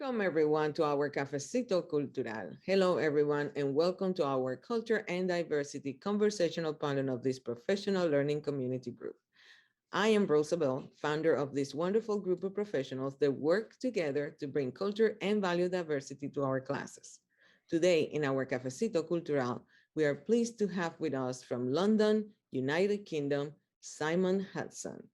Welcome everyone to our Cafecito Cultural. Hello everyone and welcome to our Culture and Diversity conversational panel of this professional learning community group. I am Rosabel, founder of this wonderful group of professionals that work together to bring culture and value diversity to our classes. Today in our Cafecito Cultural, we are pleased to have with us from London, United Kingdom, Simon Hudson.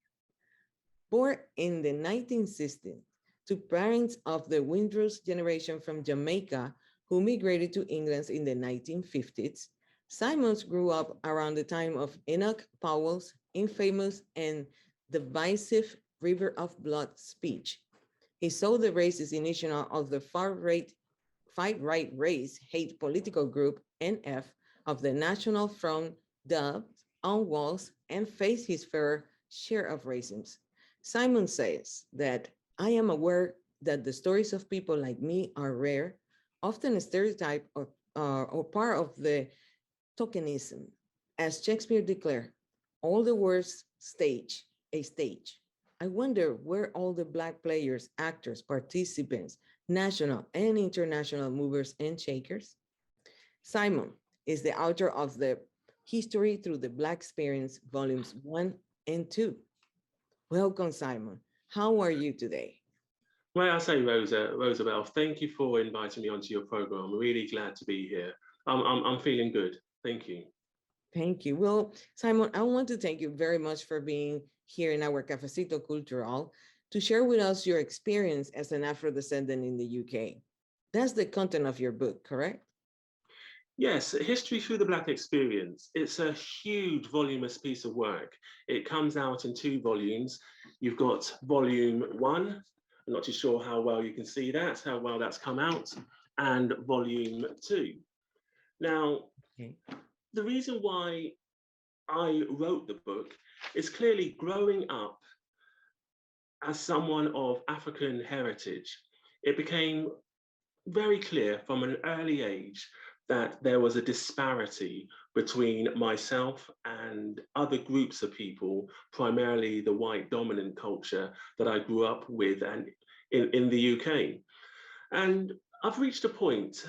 Born in the 1960s to parents of the Windrush generation from Jamaica who migrated to England in the 1950s, Simons grew up around the time of Enoch Powell's infamous and divisive River of Blood speech. He saw the racist initiative of the far-right race hate political group NF of the National Front dubbed on walls and faced his fair share of racism. Simon says that I am aware that the stories of people like me are rare, often a stereotype or part of the tokenism. As Shakespeare declared, all the words stage, a stage. I wonder where all the Black players, actors, participants, national and international movers and shakers. Simon is the author of the History Through the Black Experience, Volumes 1 and 2. Welcome, Simon. How are you today? Well, I say, Rosabel, thank you for inviting me onto your program. I'm really glad to be here. I'm feeling good. Thank you. Thank you. Well, Simon, I want to thank you very much for being here in our Cafecito Cultural to share with us your experience as an Afro-descendant in the UK. That's the content of your book, correct? Yes, History Through the Black Experience. It's a huge, voluminous piece of work. It comes out in 2 volumes. You've got volume 1. I'm not too sure how well you can see that, how well that's come out, and volume 2. Now, Okay. the reason why I wrote the book is clearly growing up as someone of African heritage. It became very clear from an early age that there was a disparity between myself and other groups of people, primarily the white dominant culture that I grew up with and in the UK. And I've reached a point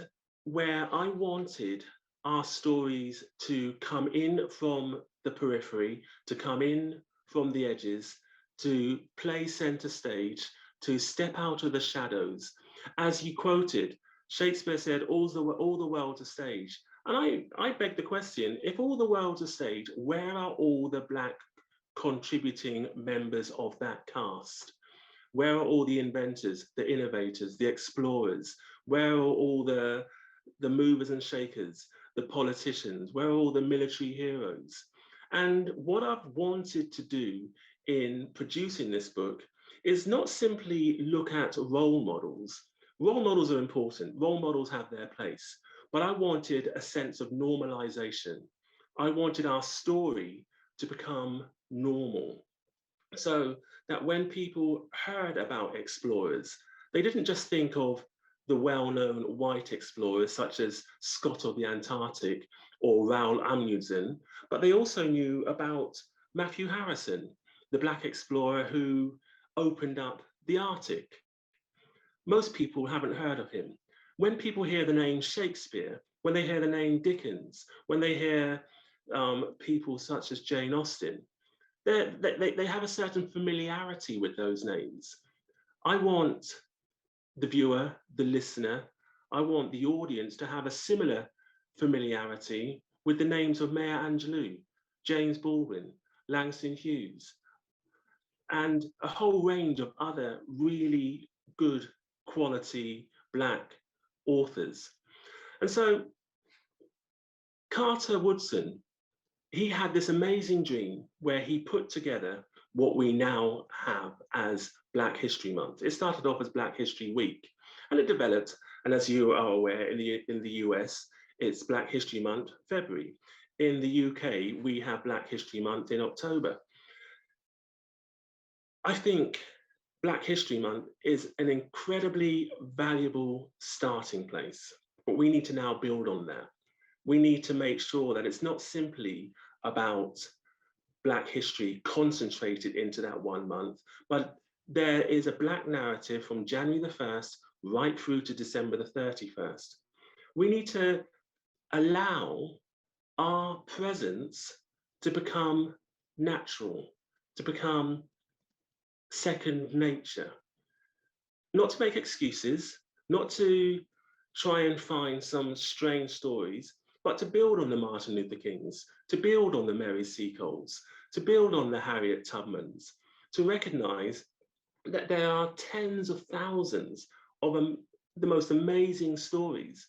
where I wanted our stories to come in from the periphery, to come in from the edges, to play center stage, to step out of the shadows. As you quoted, Shakespeare said, all the world's a stage. And I beg the question, if all the world's a stage, where are all the Black contributing members of that cast? Where are all the inventors, the innovators, the explorers? Where are all the movers and shakers, the politicians? Where are all the military heroes? And what I've wanted to do in producing this book is not simply look at role models. Role models are important. Role models have their place. But I wanted a sense of normalization. I wanted our story to become normal. So that when people heard about explorers, they didn't just think of the well-known white explorers such as Scott of the Antarctic or Raoul Amundsen, but they also knew about Matthew Harrison, the Black explorer who opened up the Arctic. Most people haven't heard of him. When people hear the name Shakespeare, when they hear the name Dickens, when they hear people such as Jane Austen, they have a certain familiarity with those names. I want the viewer, the listener, I want the audience to have a similar familiarity with the names of Maya Angelou, James Baldwin, Langston Hughes, and a whole range of other really good quality Black authors. And so Carter Woodson, he had this amazing dream where he put together what we now have as Black History Month. It started off as Black History Week, and it developed, and as you are aware, in the US, it's Black History Month, February. In the UK, we have Black History Month in October. I think Black History Month is an incredibly valuable starting place, but we need to now build on that. We need to make sure that it's not simply about Black history concentrated into that 1 month, but there is a Black narrative from January the 1st right through to December the 31st. We need to allow our presence to become natural, to become second nature, not to make excuses, not to try and find some strange stories, but to build on the Martin Luther Kings, to build on the Mary Seacolds, to build on the Harriet Tubmans, to recognize that there are tens of thousands of the most amazing stories.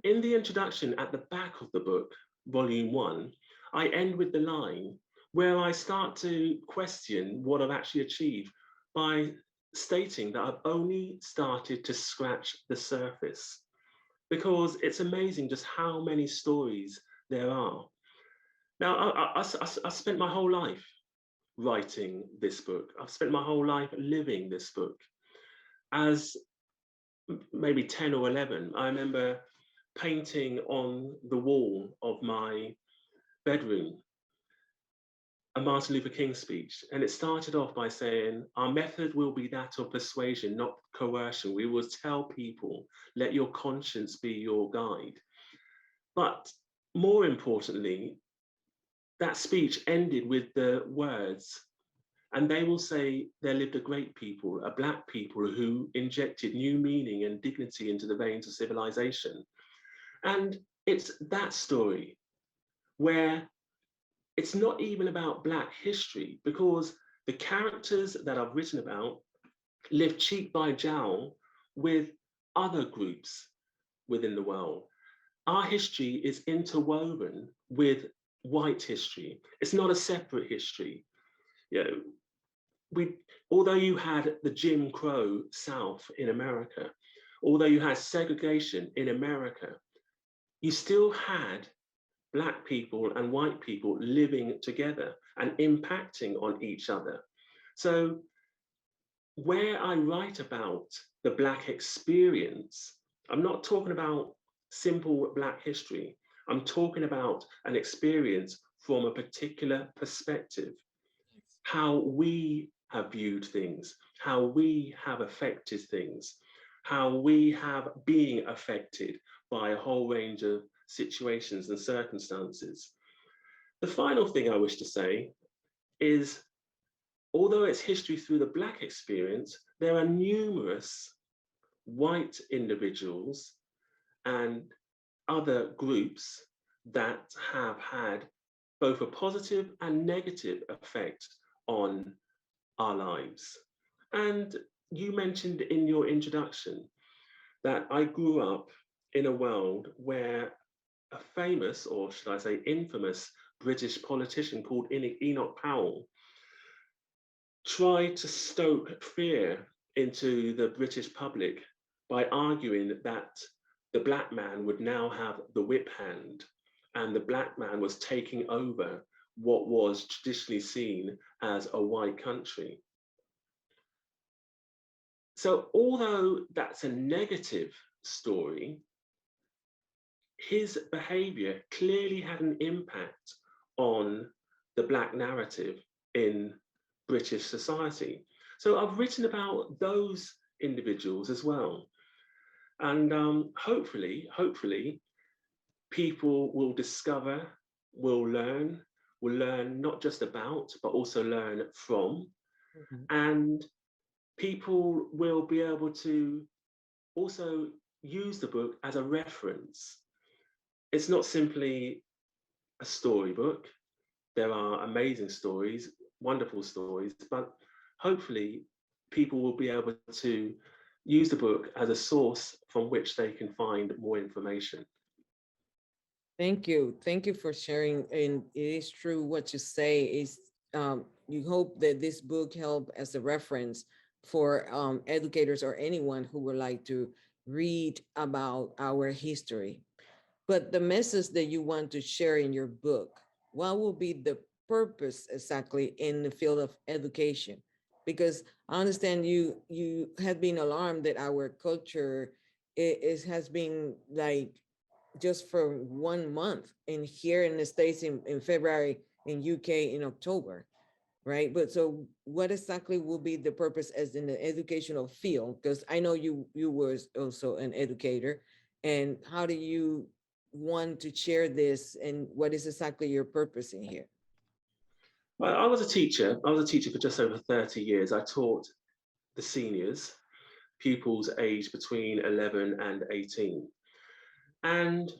In the introduction at the back of the book, volume one, I end with the line where I start to question what I've actually achieved by stating that I've only started to scratch the surface, because it's amazing just how many stories there are. Now, I spent my whole life writing this book. I've spent my whole life living this book. As maybe 10 or 11, I remember painting on the wall of my bedroom a Martin Luther King speech. And it started off by saying, "Our method will be that of persuasion, not coercion. We will tell people, let your conscience be your guide." But more importantly, that speech ended with the words, "And they will say there lived a great people, a Black people who injected new meaning and dignity into the veins of civilization." And it's that story where it's not even about Black history, because the characters that I've written about live cheek by jowl with other groups within the world. Our history is interwoven with white history. It's not a separate history. You know, we, although you had the Jim Crow South in America, although you had segregation in America, you still had Black people and white people living together and impacting on each other. So where I write about the Black experience, I'm not talking about simple Black history. I'm talking about an experience from a particular perspective, how we have viewed things, how we have affected things, how we have been affected by a whole range of situations and circumstances. The final thing I wish to say is, although it's history through the Black experience, there are numerous white individuals and other groups that have had both a positive and negative effect on our lives. And you mentioned in your introduction that I grew up in a world where a famous, or should I say infamous, British politician called Enoch Powell tried to stoke fear into the British public by arguing that the Black man would now have the whip hand and the Black man was taking over what was traditionally seen as a white country. So although that's a negative story, his behavior clearly had an impact on the Black narrative in British society. So I've written about those individuals as well. And hopefully, people will discover, will learn not just about, but also learn from. Mhm. And people will be able to also use the book as a reference. It's not simply a storybook. There are amazing stories, wonderful stories, but hopefully people will be able to use the book as a source from which they can find more information. Thank you. Thank you for sharing. And it is true what you say is you hope that this book help as a reference for educators or anyone who would like to read about our history. But the message that you want to share in your book, what will be the purpose exactly in the field of education? Because I understand you have been alarmed that our culture has been like just for 1 month, and here in the States in February, in UK in October, right? But so what exactly will be the purpose as in the educational field? Because I know you were also an educator, and how do you want to share this, and what is exactly your purpose in here? Well, I was a teacher. I was a teacher for just over 30 years. I taught the seniors, pupils aged between 11 and 18. And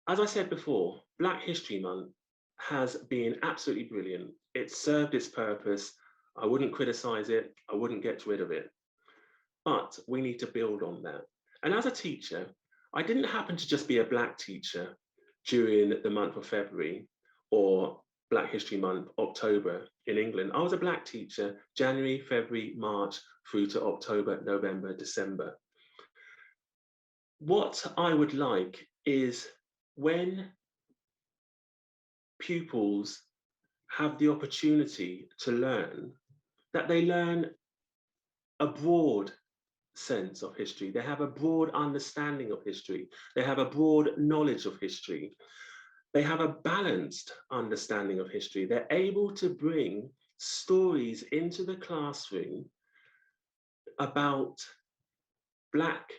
as I said before, Black History Month has been absolutely brilliant. It served its purpose. I wouldn't criticize it. I wouldn't get rid of it. But we need to build on that. And as a teacher, I didn't happen to just be a Black teacher during the month of February or Black History Month, October in England. I was a Black teacher January, February, March through to October, November, December. What I would like is when pupils have the opportunity to learn, that they learn a broad sense of history. They have a broad understanding of history. They have a broad knowledge of history. They have a balanced understanding of history. They're able to bring stories into the classroom about Black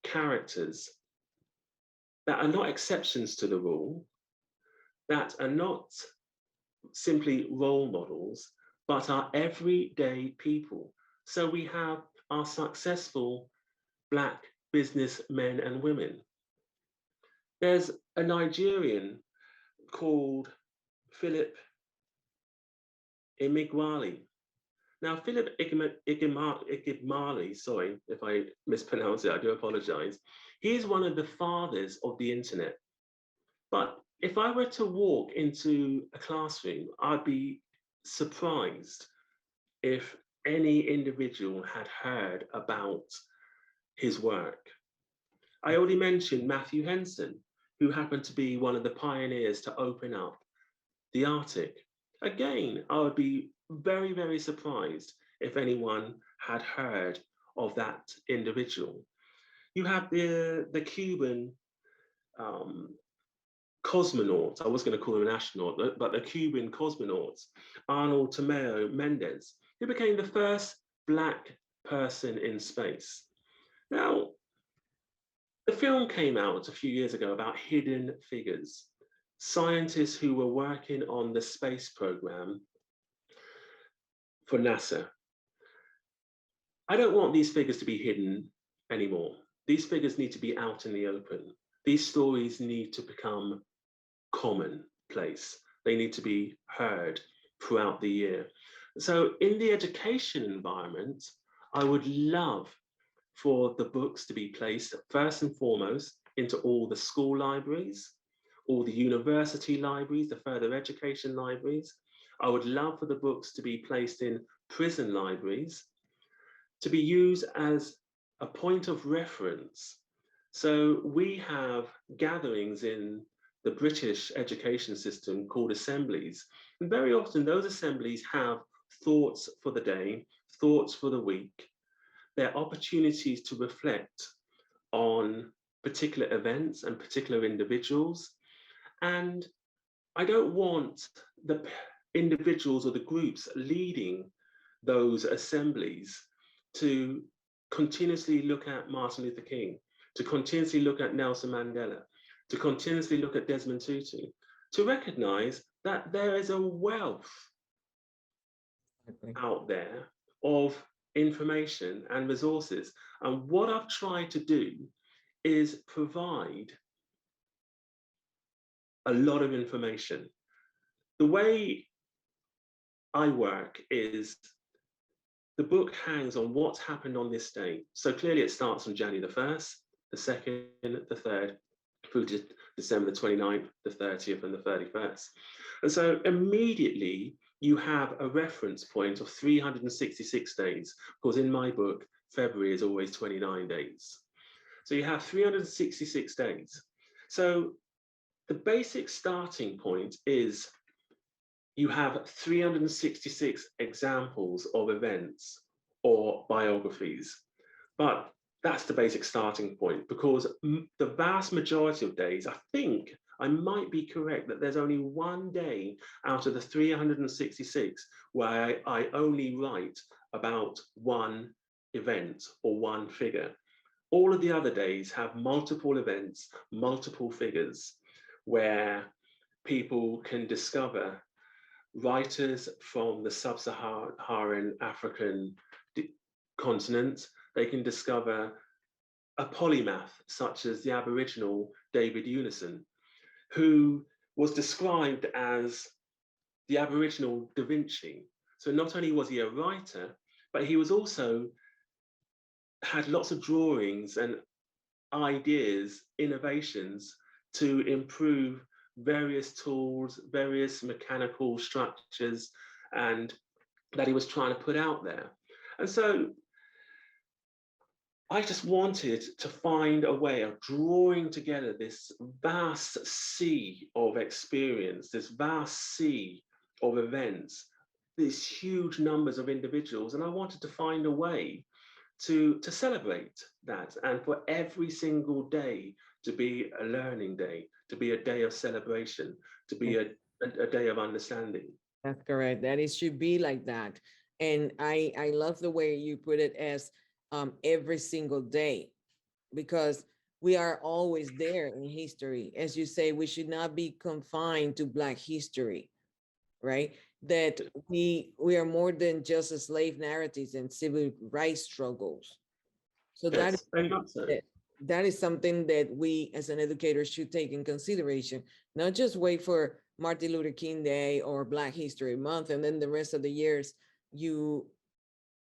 characters that are not exceptions to the rule, that are not simply role models, but are everyday people. So we have our successful Black businessmen and women. There's a Nigerian called Philip Imigwali. Now, Philip Igimali, sorry if I mispronounce it, I do apologize. He's one of the fathers of the internet. But if I were to walk into a classroom, I'd be surprised if any individual had heard about his work. I already mentioned Matthew Henson, who happened to be one of the pioneers to open up the Arctic. Again, I would be very, very surprised if anyone had heard of that individual. You have the Cuban um, cosmonauts, I was going to call him an astronaut, but the Cuban cosmonauts, Arnold Tomeo Mendez, who became the first Black person in space. Now, the film came out a few years ago about hidden figures, scientists who were working on the space program for NASA. I don't want these figures to be hidden anymore. These figures need to be out in the open. These stories need to become commonplace. They need to be heard throughout the year. So in the education environment, I would love for the books to be placed first and foremost into all the school libraries, all the university libraries, the further education libraries. I would love for the books to be placed in prison libraries, to be used as a point of reference. So we have gatherings in the British education system called assemblies. And very often those assemblies have thoughts for the day, thoughts for the week. They're opportunities to reflect on particular events and particular individuals. And I don't want the individuals or the groups leading those assemblies to continuously look at Martin Luther King, to continuously look at Nelson Mandela, to continuously look at Desmond Tutu, to recognize that there is a wealth Okay. out there of information and resources. And what I've tried to do is provide a lot of information. The way I work is the book hangs on what's happened on this day. So clearly it starts on January the 1st, the 2nd, the 3rd, through to December the 29th, the 30th, and the 31st. And so immediately you have a reference point of 366 days, because in my book, February is always 29 days. So you have 366 days. So the basic starting point is you have 366 examples of events or biographies. But that's the basic starting point, because the vast majority of days, I think I might be correct that there's only one day out of the 366 where I only write about one event or one figure. All of the other days have multiple events, multiple figures, where people can discover writers from the sub-Saharan African continent. They can discover a polymath such as the Aboriginal David Unison, who was described as the Aboriginal Da Vinci. So not only was he a writer, but he was also had lots of drawings and ideas, innovations to improve various tools, various mechanical structures, and that he was trying to put out there. And so I just wanted to find a way of drawing together this vast sea of experience, this vast sea of events, these huge numbers of individuals. And I wanted to find a way to celebrate that, and for every single day to be a learning day, to be a day of celebration, to be a day of understanding. That's correct. That it should be like that. And I love the way you put it as every single day, because we are always there in history. As you say, we should not be confined to Black history, right? That we are more than just a slave narratives and civil rights struggles. So Yes, very much so. that is something that we as an educator should take in consideration, not just wait for Martin Luther King Day or Black History Month, and then the rest of the years you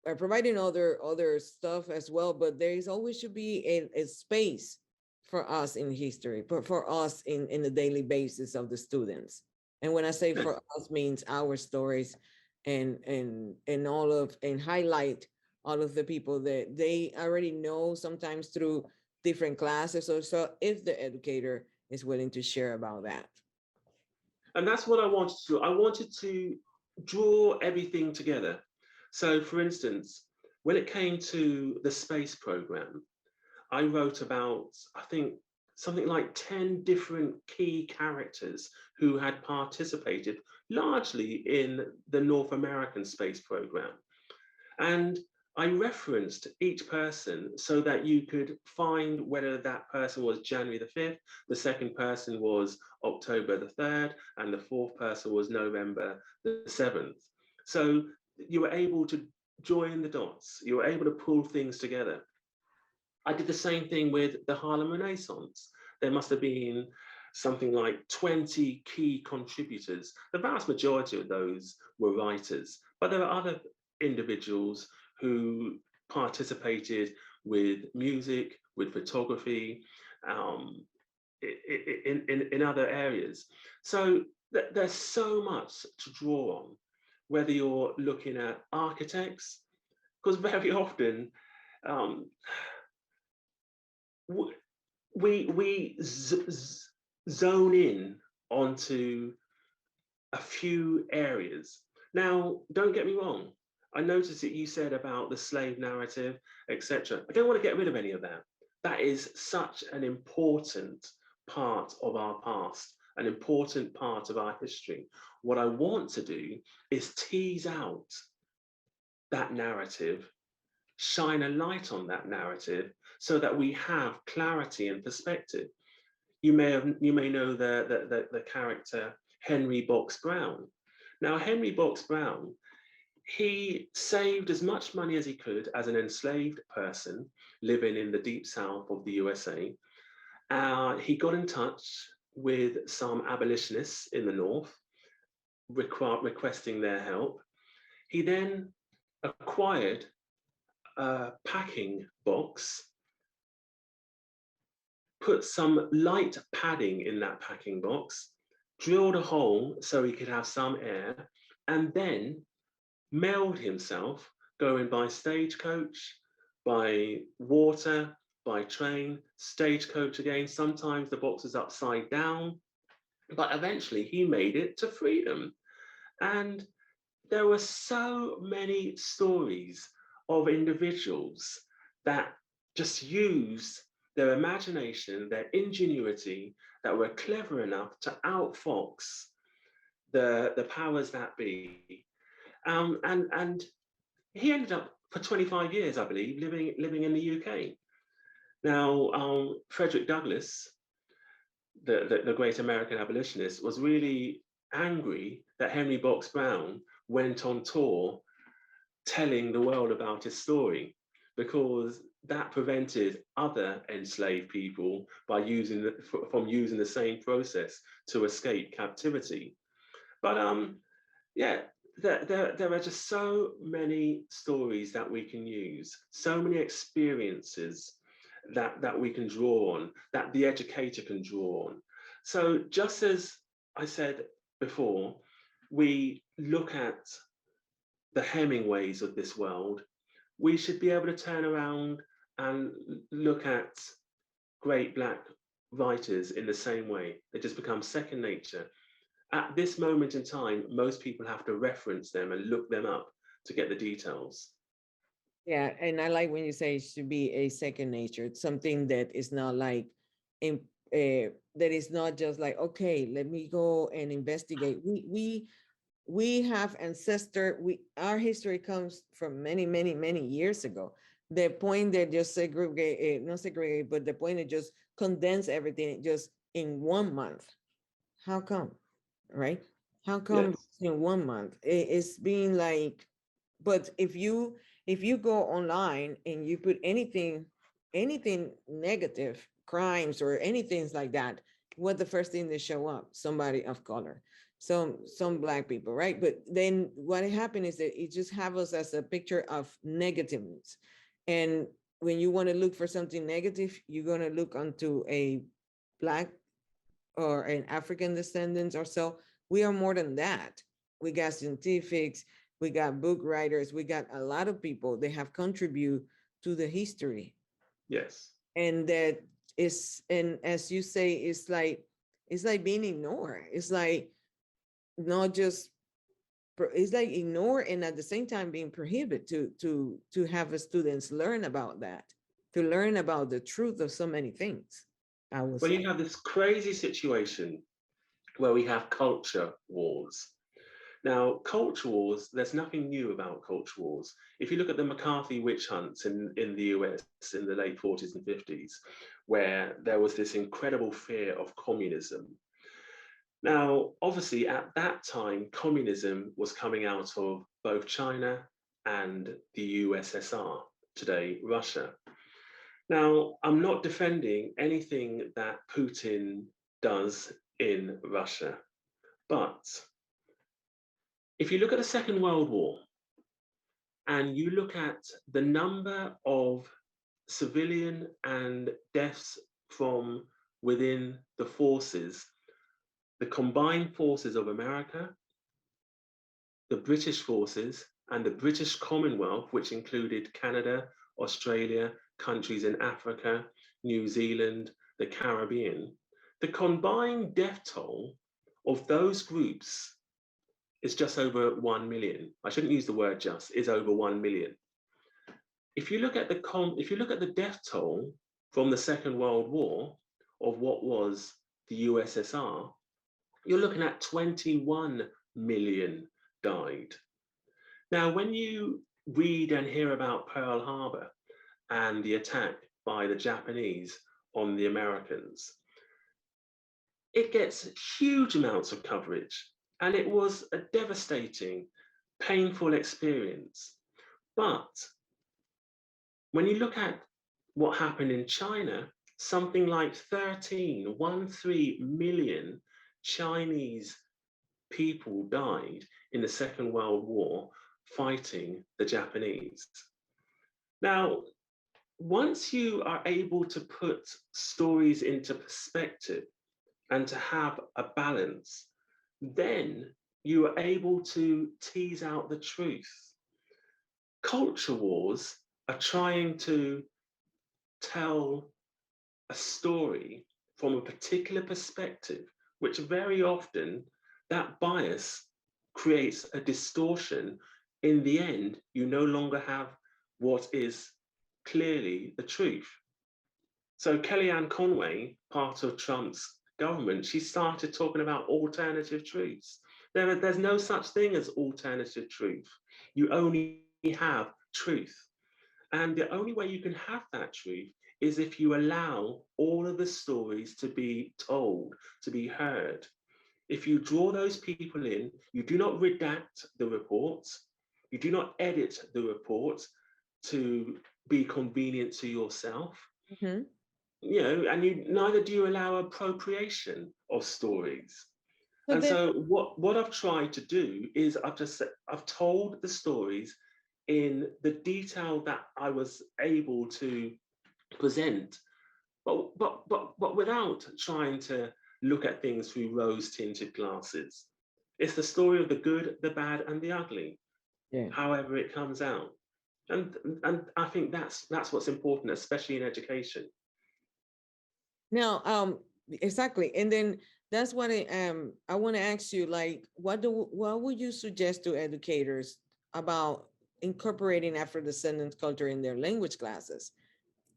are providing other stuff as well, but there is always should be a space for us in history, for us in the daily basis of the students. And when I say Yes. for us, means our stories and all of and highlight all of the people that they already know, sometimes through different classes or so, if the educator is willing to share about that. And that's what I wanted to do. I wanted to draw everything together. So, for instance, when it came to the space program, I wrote about, I think, something like 10 different key characters who had participated largely in the North American space program. And I referenced each person so that you could find whether that person was January the 5th, the second person was October the 3rd, and the fourth person was November the 7th. So you were able to join the dots, you were able to pull things together. I did the same thing with the Harlem Renaissance. There must have been something like 20 key contributors. The vast majority of those were writers, but there are other individuals who participated with music, with photography, um, in other areas. So there's so much to draw on, whether you're looking at architects, because very often um, we zone in onto a few areas. Now, don't get me wrong. I noticed that you said about the slave narrative, etc. I don't want to get rid of any of that. That is such an important part of our past, an important part of our history. What I want to do is tease out that narrative, shine a light on that narrative so that we have clarity and perspective. You may know the character Henry Box Brown. Now, Henry Box Brown, he saved as much money as he could as an enslaved person living in the deep south of the USA. He got in touch with some abolitionists in the north, requesting their help. He then acquired a packing box, put some light padding in that packing box, drilled a hole so he could have some air, and then mailed himself going by stagecoach, by water, by train, stagecoach again. Sometimes the box is upside down, but eventually he made it to freedom. And there were so many stories of individuals that just used their imagination, their ingenuity, that were clever enough to outfox the powers that be. And he ended up for 25 years, I believe, living in the UK. Now, Frederick Douglass, the great American abolitionist, was really angry that Henry Box Brown went on tour telling the world about his story, because that prevented other enslaved people from using the same process to escape captivity. But yeah, there are just so many stories that we can use, so many experiences that we can draw on, that the educator can draw on. So just as I said before, we look at the Hemingways of this world, we should be able to turn around and look at great Black writers in the same way. They just become second nature. At this moment in time, most people have to reference them and look them up to get the details. Yeah, and I like when you say it should be a second nature. It's something that is not like in that is not just like, okay, let me go and investigate. We have ancestor, we our history comes from many, many, many years ago. The point that just segregate, not segregate, but the point that just condense everything just in 1 month. How come? Right? How come Yes. in 1 month? It's being like, but if you go online and you put anything negative, crimes or anything like that, what the first thing that show up? Somebody of color, some Black people, right? But then what happened is that it just have us as a picture of negativeness. And when you want to look for something negative, you're going to look onto a Black or an African descendants or so. We are more than that. We got scientifics, we got book writers, we got a lot of people that have contributed to the history. Yes. And that is, and as you say, it's like being ignored. It's like not just it's like ignore and at the same time being prohibited to have the students learn about that, to learn about the truth of so many things, I would Well, say. you have this crazy situation where we have culture wars. Now, culture wars, there's nothing new about culture wars. If you look at the McCarthy witch hunts in the US in the late 40s and 50s, where there was this incredible fear of communism. Now, obviously, at that time, communism was coming out of both China and the USSR, today Russia. Now, I'm not defending anything that Putin does in Russia, but if you look at the Second World War and you look at the number of civilian and deaths from within the forces, the combined forces of America, the British forces, and the British Commonwealth, which included Canada, Australia, countries in Africa, New Zealand, the Caribbean, the combined death toll of those groups is just over 1 million. I shouldn't use the word just, is over 1 million. If you look at the death toll from the Second World War of what was the USSR, you're looking at 21 million died. Now, when you read and hear about Pearl Harbor and the attack by the Japanese on the Americans, it gets huge amounts of coverage, and it was a devastating, painful experience. But when you look at what happened in China, something like 13 million Chinese people died in the Second World War fighting the Japanese. Now, once you are able to put stories into perspective and to have a balance, then you are able to tease out the truth. Culture wars are trying to tell a story from a particular perspective, which very often that bias creates a distortion. In the end, you no longer have what is clearly the truth. So Kellyanne Conway, part of Trump's government, she started talking about alternative truths. There's no such thing as alternative truth. You only have truth. And the only way you can have that truth is if you allow all of the stories to be told, to be heard. If you draw those people in, you do not redact the reports, you do not edit the reports to be convenient to yourself, Mhm. and you neither do you allow appropriation of stories. So And then, so what I've tried to do is I've told the stories in the detail that I was able to present, but without trying to look at things through rose-tinted glasses. It's the story of the good, the bad, and the ugly, yeah. however it comes out. And I think that's what's important, especially in education. Now, exactly. And then that's what I want to ask you, like, what would you suggest to educators about incorporating Afro-descendant culture in their language classes?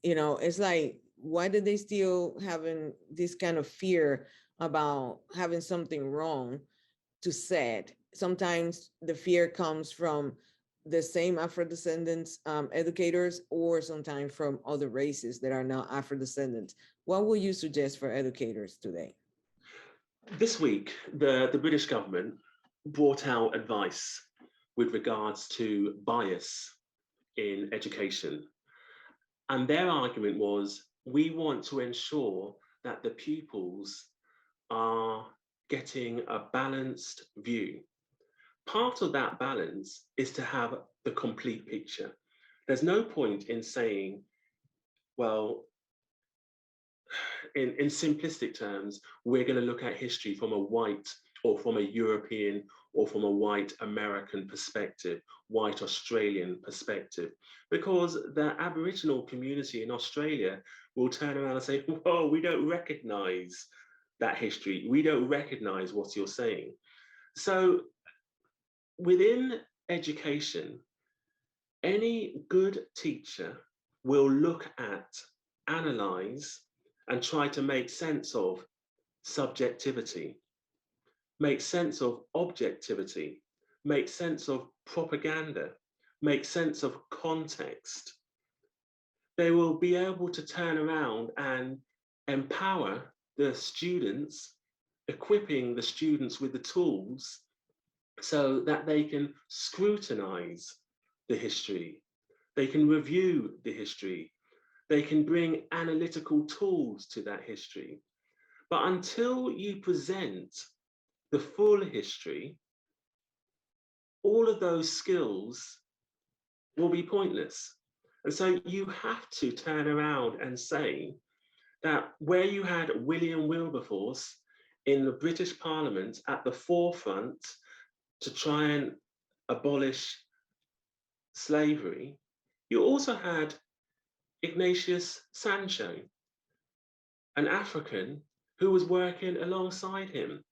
It's like, why do they still having this kind of fear about having something wrong to said? Sometimes the fear comes from the same Afro-descendants educators, or sometimes from other races that are not Afro-descendants. What would you suggest for educators today? This week, the British government brought out advice with regards to bias in education. And their argument was, we want to ensure that the pupils are getting a balanced view. Part of that balance is to have the complete picture. There's no point in saying, well, in simplistic terms, we're going to look at history from a white or from a European or from a white American perspective, white Australian perspective, because the Aboriginal community in Australia will turn around and say, whoa, we don't recognize that history. We don't recognize what you're saying. So within education, any good teacher will look at, analyze, and try to make sense of subjectivity, make sense of objectivity, make sense of propaganda, make sense of context. They will be able to turn around and empower the students, equipping the students with the tools so that they can scrutinize the history, they can review the history, they can bring analytical tools to that history. But until you present the full history, all of those skills will be pointless. And so you have to turn around and say that where you had William Wilberforce in the British Parliament at the forefront to try and abolish slavery, you also had Ignatius Sancho, an African who was working alongside him,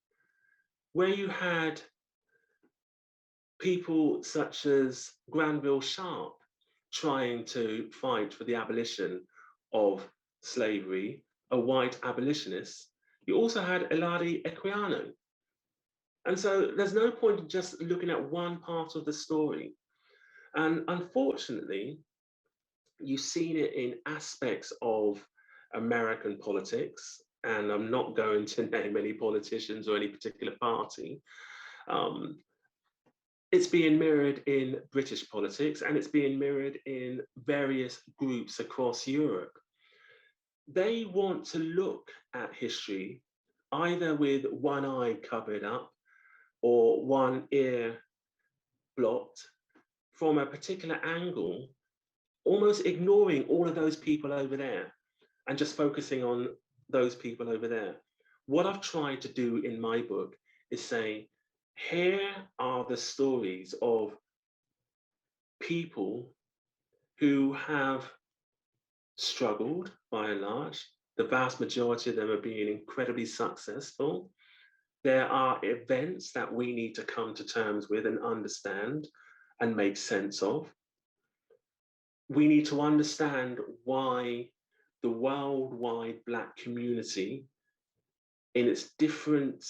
where you had people such as Granville Sharp trying to fight for the abolition of slavery, a white abolitionist. You also had Eladi Equiano. And so there's no point in just looking at one part of the story. And unfortunately, you've seen it in aspects of American politics, and I'm not going to name any politicians or any particular party. Um, it's being mirrored in British politics, and it's being mirrored in various groups across Europe. They want to look at history either with one eye covered up or one ear blocked from a particular angle, almost ignoring all of those people over there and just focusing on those people over there. What I've tried to do in my book is say, here are the stories of people who have struggled by and large. The vast majority of them are being incredibly successful. There are events that we need to come to terms with and understand and make sense of. We need to understand why the worldwide Black community in its different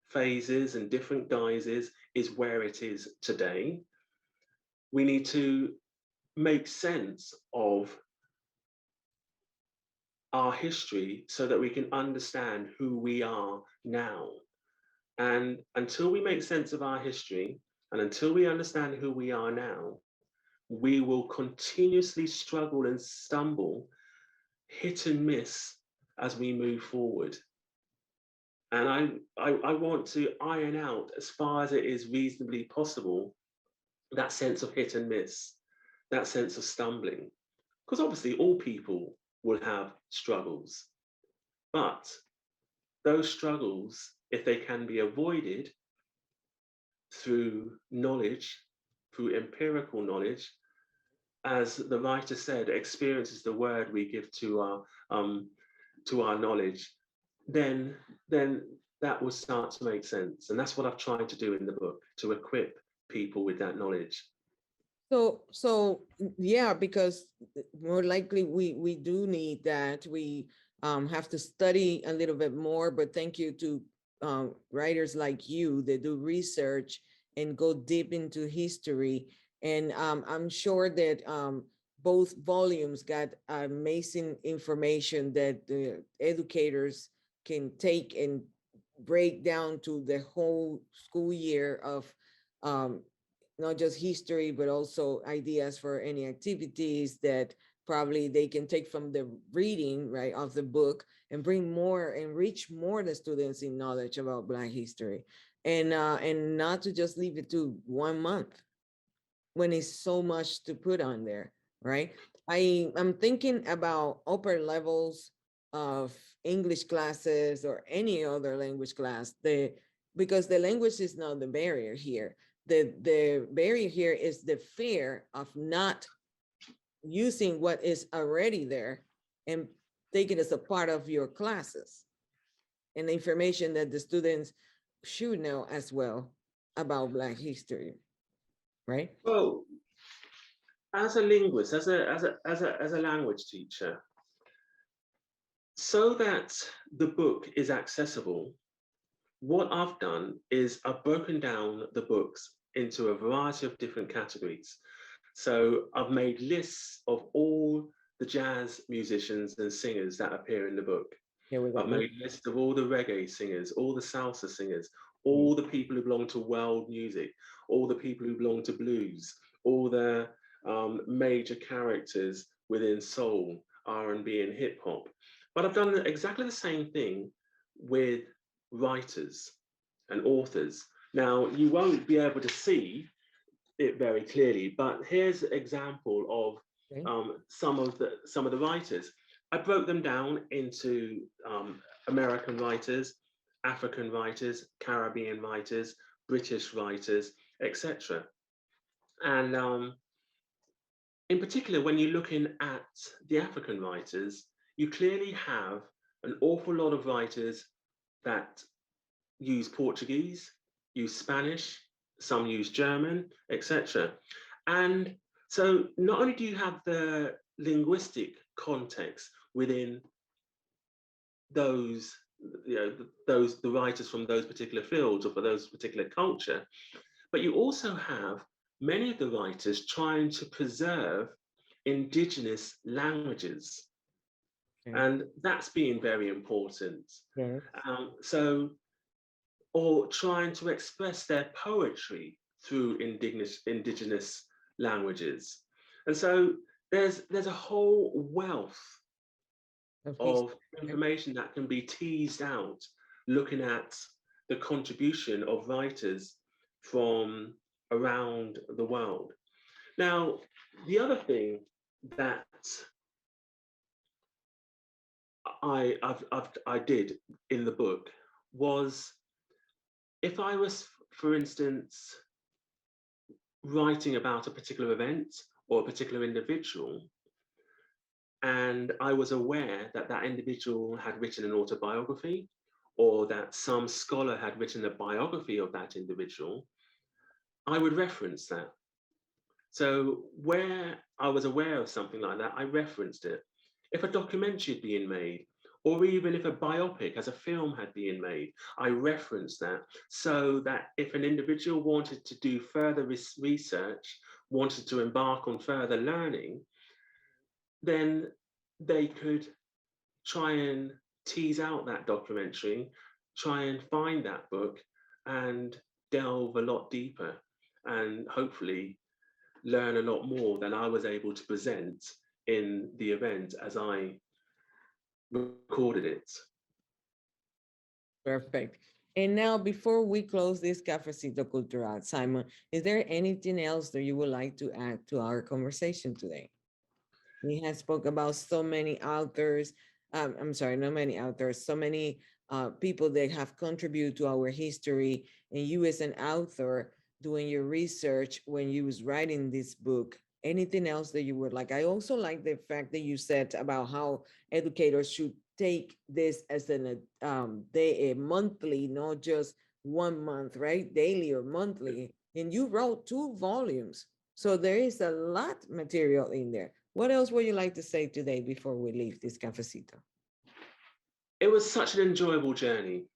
phases and different guises is where it is today. We need to make sense of our history so that we can understand who we are now. And until we make sense of our history and until we understand who we are now, we will continuously struggle and stumble, hit and miss as we move forward. And I want to iron out as far as it is reasonably possible that sense of hit and miss, that sense of stumbling. Because obviously all people will have struggles, but those struggles, if they can be avoided through knowledge, through empirical knowledge, as the writer said, experience is the word we give to our knowledge, then that will start to make sense. And that's what I've tried to do in the book, to equip people with that knowledge. So yeah, because more likely we do need that. We have to study a little bit more, but thank you to writers like you that do research and go deep into history. And I'm sure that both volumes got amazing information that the educators can take and break down to the whole school year of um, not just history, but also ideas for any activities that probably they can take from the reading, right, of the book and bring more, enrich more the students in knowledge about Black history. And not to just leave it to 1 month when it's so much to put on there, right? I'm thinking about upper levels of English classes or any other language class, because the language is not the barrier here. The barrier here is the fear of not using what is already there and take it as a part of your classes and the information that the students should know as well about Black history, right? Well, as a linguist, as a language teacher, so that the book is accessible, what I've done is I've broken down the books into a variety of different categories. So I've made lists of all the jazz musicians and singers that appear in the book. Here we I've go. made lists of all the reggae singers, all the salsa singers, all the people who belong to world music, all the people who belong to blues, all the major characters within soul, R&B, and hip hop. But I've done exactly the same thing with writers and authors. Now, you won't be able to see it very clearly, but here's an example of Okay. some of the writers. I broke them down into American writers, African writers, Caribbean writers, British writers, etc. And in particular, when you're looking at the African writers, you clearly have an awful lot of writers that use Portuguese, use Spanish, some use German, etc. And so not only do you have the linguistic context within those, the writers from those particular fields or for those particular culture, but you also have many of the writers trying to preserve indigenous languages. Okay. And that's being very important. Yes. So or trying to express their poetry through indigenous languages. And so there's a whole wealth Of history. of information that can be teased out looking at the contribution of writers from around the world. Now, the other thing that I did in the book was, if I was, for instance, writing about a particular event or a particular individual, and I was aware that that individual had written an autobiography or that some scholar had written a biography of that individual, I would reference that. So where I was aware of something like that, I referenced it. If a documentary had been made or even if a biopic as a film had been made, I referenced that so that if an individual wanted to do further research, wanted to embark on further learning, then they could try and tease out that documentary, try and find that book and delve a lot deeper and hopefully learn a lot more than I was able to present in the event as I recorded it. Perfect. And now, before we close this Cafecito Cultural, Simon, is there anything else that you would like to add to our conversation today? We have spoke about so many authors. I'm sorry, not many authors, so many people that have contributed to our history. And you as an author doing your research when you was writing this book, anything else that you would like? I also like the fact that you said about how educators should take this as a monthly, not just 1 month, right? Daily or monthly. And you wrote 2 volumes. So there is a lot material in there. What else would you like to say today before we leave this cafecito? It was such an enjoyable journey.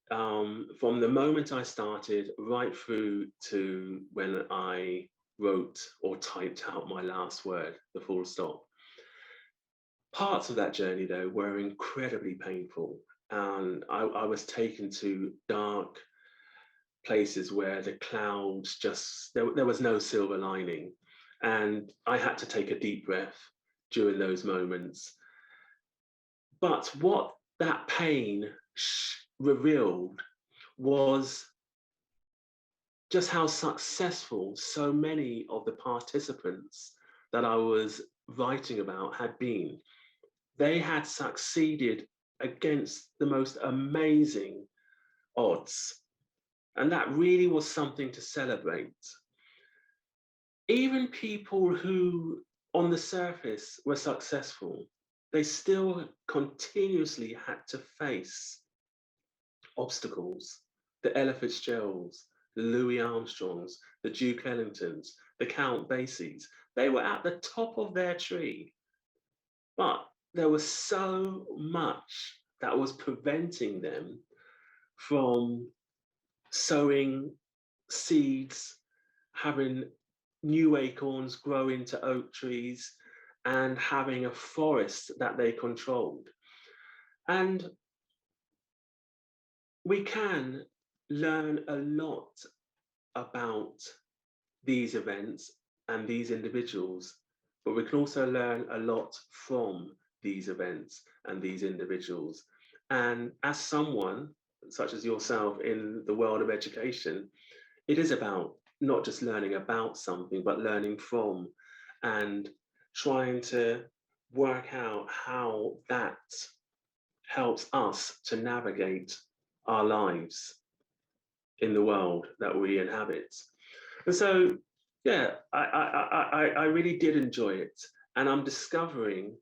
From the moment I started right through to when I wrote or typed out my last word, the full stop. Parts of that journey, though, were incredibly painful. And I was taken to dark places where the clouds just, there was no silver lining. And I had to take a deep breath during those moments. But what that pain revealed was just how successful so many of the participants that I was writing about had been. They had succeeded against the most amazing odds. And that really was something to celebrate. Even people who, on the surface, were successful, they still continuously had to face obstacles. The Ella Fitzgeralds, the Louis Armstrongs, the Duke Ellingtons, the Count Basies, they were at the top of their tree. But there was so much that was preventing them from sowing seeds, having new acorns grow into oak trees, and having a forest that they controlled. And we can learn a lot about these events and these individuals, but we can also learn a lot from these events and these individuals. And as someone such as yourself in the world of education, it is about not just learning about something, but learning from and trying to work out how that helps us to navigate our lives in the world that we inhabit. And so, yeah, I really did enjoy it. And I'm discovering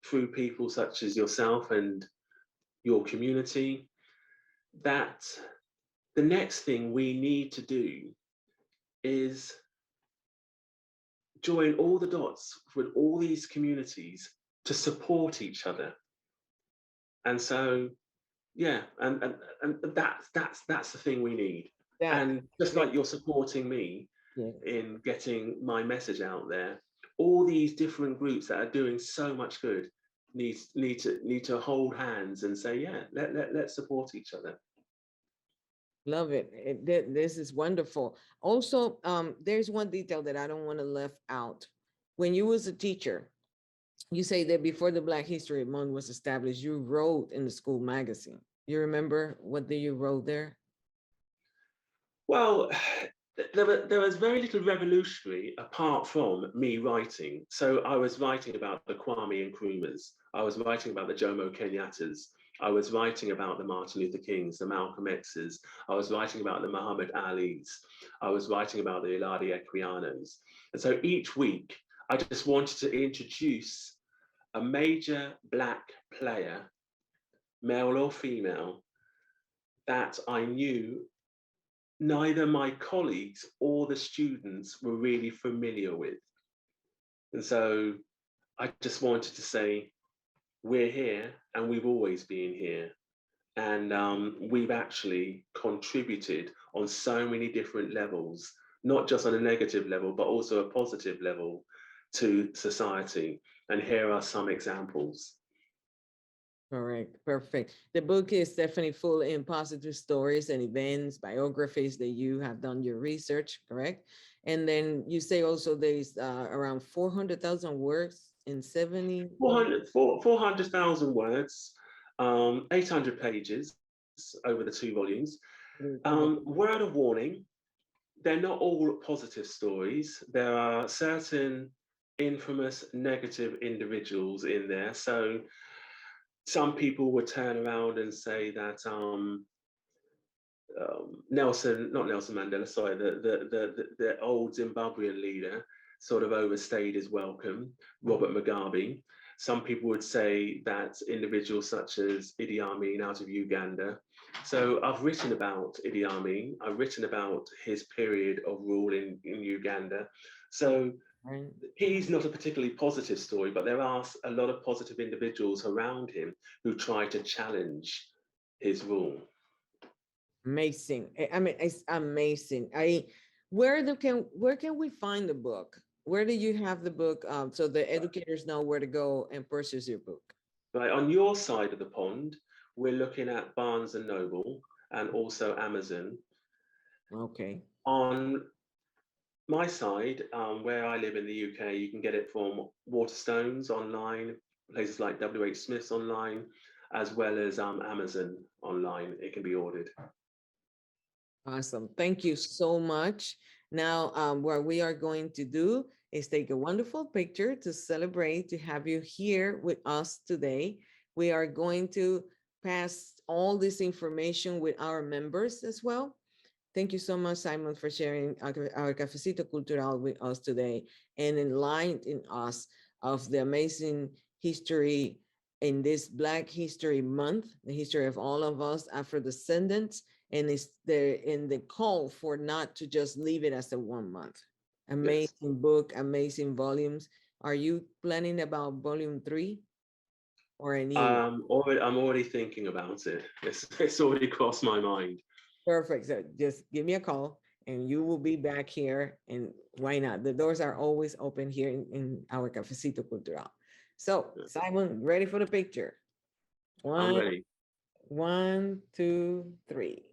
through people such as yourself and your community that the next thing we need to do is join all the dots with all these communities to support each other. And so, yeah, and that's the thing we need. That, And just that like you're supporting me yes. in getting my message out there, all these different groups that are doing so much good need to hold hands and say, yeah, let's support each other. Love it. This is wonderful. Also, there's one detail that I don't want to left out. When you was a teacher, you say that before the Black History Month was established, you wrote in the school magazine. You remember what did you wrote there? Well, there was very little revolutionary apart from me writing. So I was writing about the Kwame Nkrumahs. I was writing about the Jomo Kenyattas. I was writing about the Martin Luther Kings, the Malcolm X's. I was writing about the Muhammad Ali's. I was writing about the Iladi Equianos. And so each week, I just wanted to introduce a major Black player, male or female, that I knew neither my colleagues or the students were really familiar with. And so I just wanted to say, we're here and we've always been here. And we've actually contributed on so many different levels, not just on a negative level, but also a positive level to society. And here are some examples. Correct. Perfect. The book is definitely full in positive stories and events, biographies that you have done your research, correct? And then you say also there is around 400,000 words in 70. 400,000 words, 800 pages over the 2 volumes. Word of warning, they're not all positive stories. There are certain infamous negative individuals in there. So some people would turn around and say that not Nelson Mandela, sorry, the old Zimbabwean leader sort of overstayed his welcome, Robert Mugabe. Some people would say that individuals such as Idi Amin out of Uganda. So I've written about Idi Amin, I've written about his period of rule in Uganda. So Right. he's not a particularly positive story, but there are a lot of positive individuals around him who try to challenge his rule. Amazing. I mean, it's amazing. Where can we find the book? Where do you have the book? So the educators know where to go and purchase your book. Right, on your side of the pond, we're looking at Barnes and Noble and also Amazon. Okay. On my side, where I live in the UK, you can get it from Waterstones online, places like WH Smith's online, as well as Amazon online. It can be ordered. Awesome. Thank you so much. Now, what we are going to do is take a wonderful picture to celebrate to have you here with us today. We are going to pass all this information with our members as well. Thank you so much, Simon, for sharing our Cafecito Cultural with us today and enlightening us of the amazing history in this Black History Month, the history of all of us Afro-descendants, and it's there in the call for not to just leave it as a 1 month. Amazing Yes. book, amazing volumes. Are you planning about volume 3 or a new one? I'm already thinking about it. It's already crossed my mind. Perfect. So just give me a call and you will be back here. And why not? The doors are always open here in our Cafecito Cultural. So, Simon, ready for the picture? I'm One, ready. 1, 2, 3.